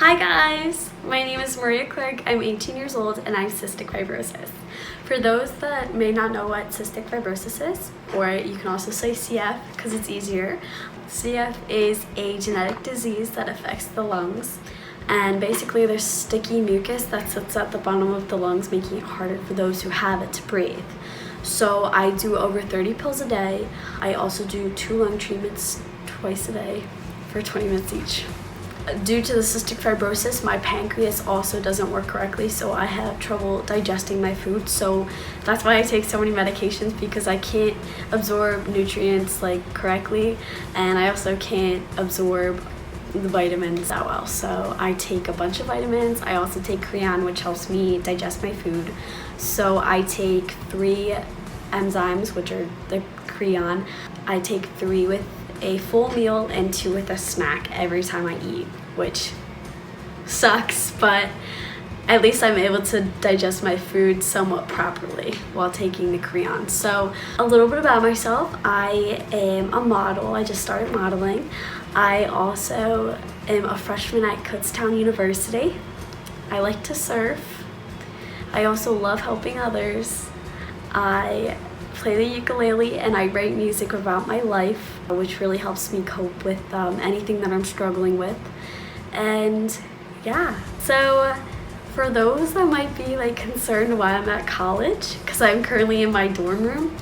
Hi guys! My name is Maria Clark. I'm 18 years old and I have cystic fibrosis. For those that may not know what cystic fibrosis is, or you can also say CF because it's easier, CF is a genetic disease that affects the lungs, and basically there's sticky mucus that sits at the bottom of the lungs, making it harder for those who have it to breathe. So I do over 30 pills a day. I also do 2 lung treatments twice a day for 20 minutes each. Due to the cystic fibrosis, my pancreas also doesn't work correctly, so I have trouble digesting my food. So that's why I take so many medications, because I can't absorb nutrients correctly, and I also can't absorb the vitamins that well. So I take a bunch of vitamins. I also take Creon, which helps me digest my food. So I take 3 enzymes, which are the Creon. I take 3 with a full meal and 2 with a snack every time I eat, which sucks, but at least I'm able to digest my food somewhat properly while taking the Creon. So a little bit about myself: I am a model. I just started modeling. I also am a freshman at Kutztown University. I like to surf. I also love helping others. I play the ukulele and I write music about my life, which really helps me cope with anything that I'm struggling with. And yeah, so for those that might be concerned why I'm at college, because I'm currently in my dorm room,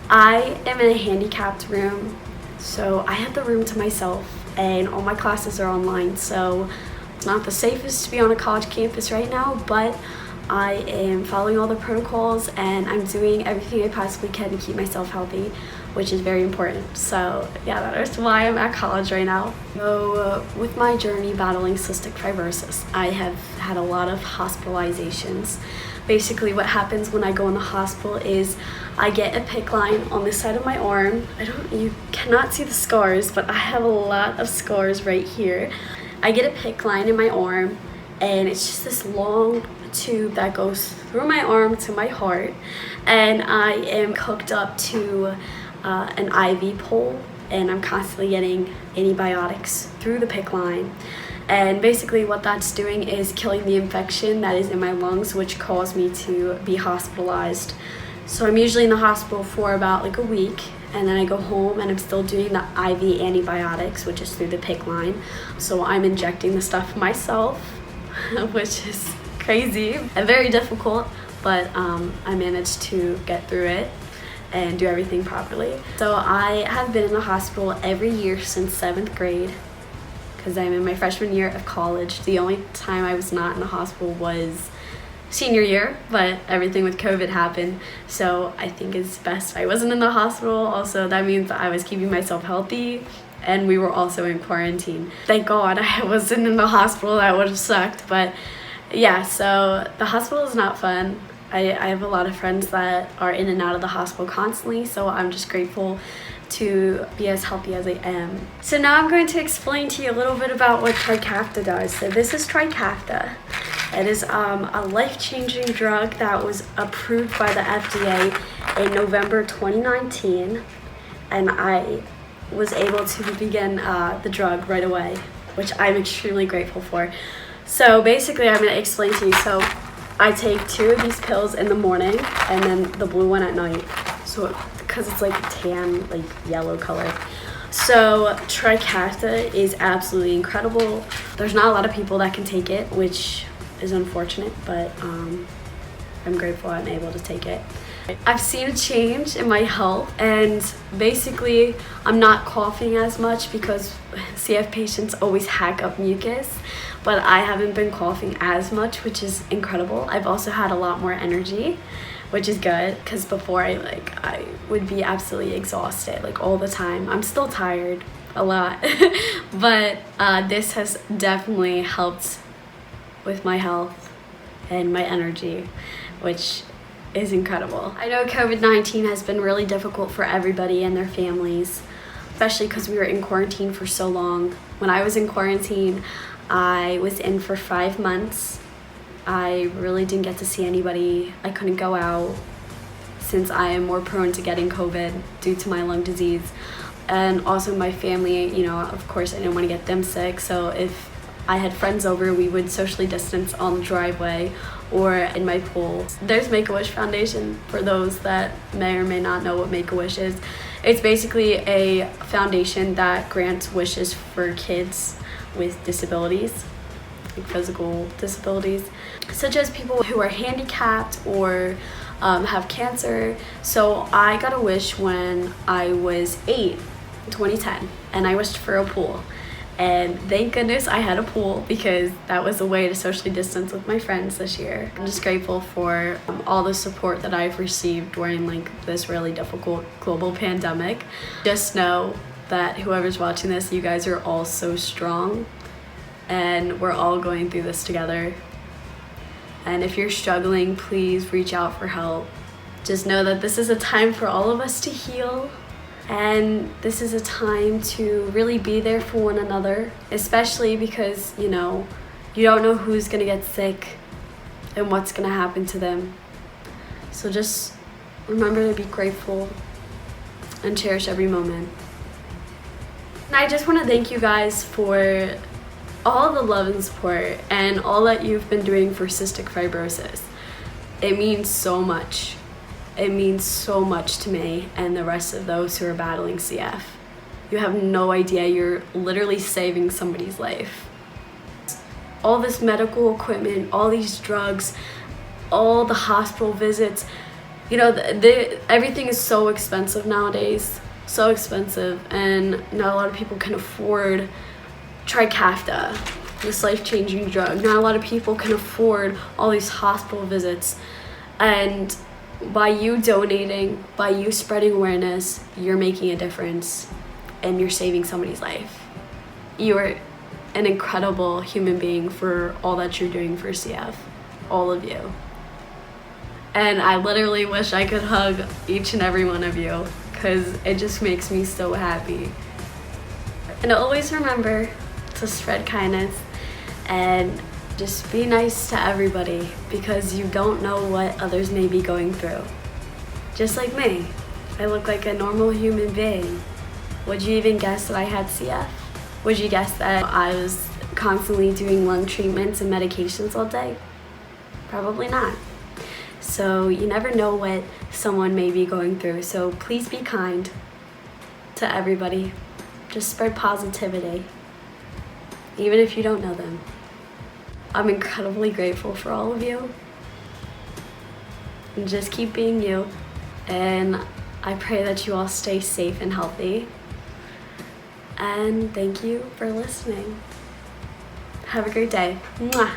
I am in a handicapped room, so I have the room to myself and all my classes are online. So it's not the safest to be on a college campus right now, but I am following all the protocols and I'm doing everything I possibly can to keep myself healthy, which is very important. So yeah, that is why I'm at college right now. So with my journey battling cystic fibrosis, I have had a lot of hospitalizations. Basically what happens when I go in the hospital is I get a PICC line on this side of my arm. You cannot see the scars, but I have a lot of scars right here. I get a PICC line in my arm, and it's just this long tube that goes through my arm to my heart, and I am hooked up to an IV pole, and I'm constantly getting antibiotics through the PICC line. And basically what that's doing is killing the infection that is in my lungs, which caused me to be hospitalized. So I'm usually in the hospital for about a week, and then I go home and I'm still doing the IV antibiotics, which is through the PICC line. So I'm injecting the stuff myself, which is crazy and very difficult, but I managed to get through it and do everything properly. So I have been in the hospital every year since 7th grade, because I'm in my freshman year of college. The only time I was not in the hospital was senior year, but everything with COVID happened, so I think it's best I wasn't in the hospital. Also, that means I was keeping myself healthy, and we were also in quarantine. Thank God I wasn't in the hospital. That would have sucked. But yeah, so the hospital is not fun. I have a lot of friends that are in and out of the hospital constantly, so I'm just grateful to be as healthy as I am. So now I'm going to explain to you a little bit about what Trikafta does. So this is Trikafta. It is a life-changing drug that was approved by the FDA in November 2019, and I was able to begin the drug right away, which I'm extremely grateful for. So basically I'm going to explain to you. So I take 2 of these pills in the morning and then the blue one at night. So because it's tan, yellow color. So Trikafta is absolutely incredible. There's not a lot of people that can take it, which is unfortunate, but I'm grateful I'm able to take it. I've seen a change in my health, and basically I'm not coughing as much because CF patients always hack up mucus, but I haven't been coughing as much, which is incredible. I've also had a lot more energy, which is good, because before I would be absolutely exhausted all the time. I'm still tired a lot, but this has definitely helped with my health and my energy, which is incredible. I know COVID-19 has been really difficult for everybody and their families, especially because we were in quarantine for so long. When I was in quarantine, I was in for 5 months. I really didn't get to see anybody. I couldn't go out since I am more prone to getting COVID due to my lung disease. And also my family, of course I didn't want to get them sick, so if I had friends over, we would socially distance on the driveway or in my pool. There's Make-A-Wish Foundation, for those that may or may not know what Make-A-Wish is. It's basically a foundation that grants wishes for kids with disabilities, like physical disabilities, such as people who are handicapped or have cancer. So I got a wish when I was 8 in 2010, and I wished for a pool. And thank goodness I had a pool, because that was a way to socially distance with my friends this year. I'm just grateful for all the support that I've received during like this really difficult global pandemic. Just know that whoever's watching this, you guys are all so strong, and we're all going through this together. And if you're struggling, please reach out for help. Just know that this is a time for all of us to heal. And this is a time to really be there for one another, especially because, you know, you don't know who's gonna get sick and what's gonna happen to them. So just remember to be grateful and cherish every moment. And I just want to thank you guys for all the love and support and all that you've been doing for cystic fibrosis. It means so much. It means so much to me and the rest of those who are battling CF. You have no idea, you're literally saving somebody's life. All this medical equipment, all these drugs, all the hospital visits, you know, everything is so expensive nowadays, so expensive, and not a lot of people can afford Trikafta, this life-changing drug. Not a lot of people can afford all these hospital visits, and by you donating, by you spreading awareness, you're making a difference and you're saving somebody's life. You are an incredible human being for all that you're doing for CF, all of you. And I literally wish I could hug each and every one of you, because it just makes me so happy. And always remember to spread kindness and just be nice to everybody, because you don't know what others may be going through. Just like me, I look like a normal human being. Would you even guess that I had CF? Would you guess that I was constantly doing lung treatments and medications all day? Probably not. So you never know what someone may be going through, so please be kind to everybody. Just spread positivity, even if you don't know them. I'm incredibly grateful for all of you. And just keep being you. And I pray that you all stay safe and healthy. And thank you for listening. Have a great day. Mwah.